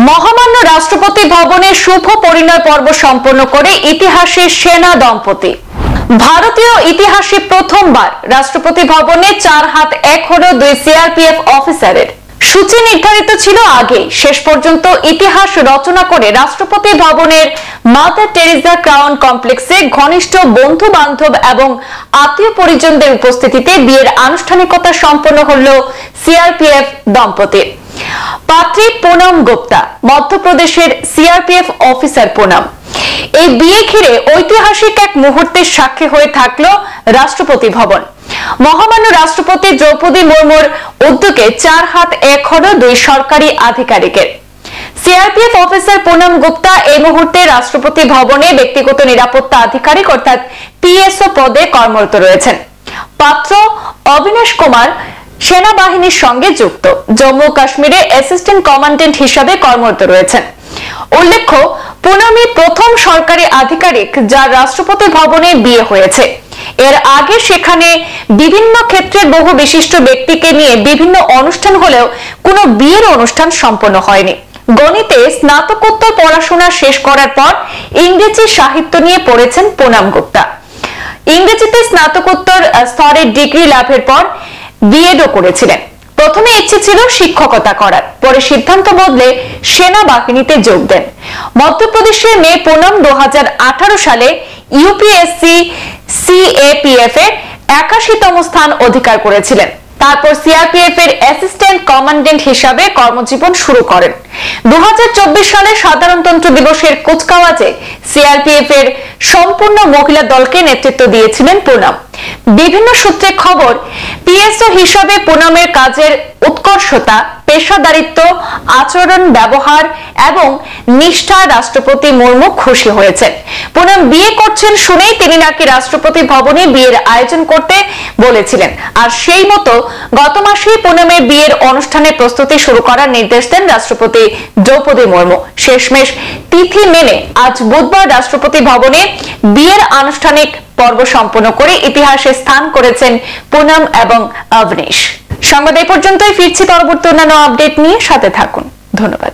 মহামান্য রাষ্ট্রপতি ভবনে শুভ পরিণয় পর্ব সম্পন্ন করে ইতিহাসের সেনা দম্পতি। ভারতীয় ইতিহাসে প্রথমবার রাষ্ট্রপতি ভবনে 4 হাত 1 হলো 2 সিআরপিএফ অফিসারের। সূচি নির্ধারিত ছিল আগে, শেষ পর্যন্ত ইতিহাস রচনা করে রাষ্ট্রপতি ভবনের মাদার টেরেসা ক্রাউন কমপ্লেক্সে ঘনিষ্ঠ বন্ধু বান্ধব এবং আত্মীয় পরিজনদের উপস্থিতিতে বিয়ের আনুষ্ঠানিকতা সম্পন্ন হলো সিআরপিএফ দম্পতির। পাত্রী পুনম গুপ্তা, মধ্যপ্রদেশের সিআরপিএফ অফিসার পুনম। এই বিয়ে ঘিরে ঐতিহাসিক এক মুহূর্তের সাক্ষী হয়ে থাকলো রাষ্ট্রপতি ভবন। মহামান্য রাষ্ট্রপতি দ্রৌপদী মুর্মুর উদ্যোগে 4 হাত 1 হলো 2 সরকারি আধিকারিকের। সিআরপিএফ অফিসার পুনম গুপ্তা এই মুহূর্তে রাষ্ট্রপতি ভবনে ব্যক্তিগত নিরাপত্তা আধিকারিক অর্থাৎ পিএসও পদে কর্মরত রয়েছেন। পাত্র অবিনাশ কুমার সেনাবাহিনীর সঙ্গে যুক্ত, জম্মু কাশ্মীরে অ্যাসিস্ট্যান্ট কমান্ড্যান্ট হিসাবে কর্মরত রয়েছেন। উল্লেখ্য, পুনমী প্রথম সরকারি আধিকারিক যার রাষ্ট্রপতি ভবনে বিয়ে হয়েছে। এর আগে সেখানে বিভিন্ন ক্ষেত্রের বহু বিশিষ্ট ব্যক্তিকে নিয়ে বিভিন্ন অনুষ্ঠান হলেও কোনো বিয়ের অনুষ্ঠান সম্পন্ন হয়নি। গণিতে স্নাতকোত্তর পড়াশোনা শেষ করার পর ইংরেজি সাহিত্য নিয়ে পড়েছেন পুনম গুপ্তা। ইংরেজিতে স্নাতকোত্তর স্তরের ডিগ্রি লাভের পর বিএডও করেছিলেন। প্রথমে ইচ্ছে ছিল শিক্ষকতা করার, পরে সিদ্ধান্ত বদলে সেনাবাহিনীতে যোগ দেন। মধ্যপ্রদেশের মেয়ে পুনম 2018 সালে ইউপিএসসি সিএপিএফ এর 81তম স্থান অধিকার করেছিলেন। তারপর সিআরপিএফ এর অ্যাসিস্ট্যান্ট কমান্ড্যান্ট হিসাবে কর্মজীবন শুরু করেন। 2024 সালে সাধারণতন্ত্র দিবসের কুচকাওয়াজে সিআরপিএফ এর সম্পূর্ণ মহিলা দলকে নেতৃত্ব দিয়েছিলেন পুনম। বিভিন্ন সূত্রে খবর, পিএসও হিসাবে পুনমের কাজের উৎকর্ষতা, পেশাদারিত্ব, আচরণ, ব্যবহার এবং নিষ্ঠায় রাষ্ট্রপতি মুর্মু খুশি হয়েছেন। পুনম বিয়ে করছেন শুনেই তিনি নাকি রাষ্ট্রপতি ভবনে বিয়ের আয়োজন করতে বলেছিলেন। আর সেই মতো গত মাসেই পুনমের বিয়ের অনুষ্ঠানের প্রস্তুতি শুরু করার নির্দেশ দেন রাষ্ট্রপতি দ্রৌপদী মুর্মু। শেষমেশ তিথি মেনে আজ বুধবার রাষ্ট্রপতি ভবনে বিয়ের আনুষ্ঠানিক পর্ব সম্পন্ন করে ইতিহাসে স্থান করেছেন পুনম এবং অবনীশ। সংবাদ এই পর্যন্তই, ফিরছি পরবর্তী অন্যান্য আপডেট নিয়ে, সাথে থাকুন। ধন্যবাদ।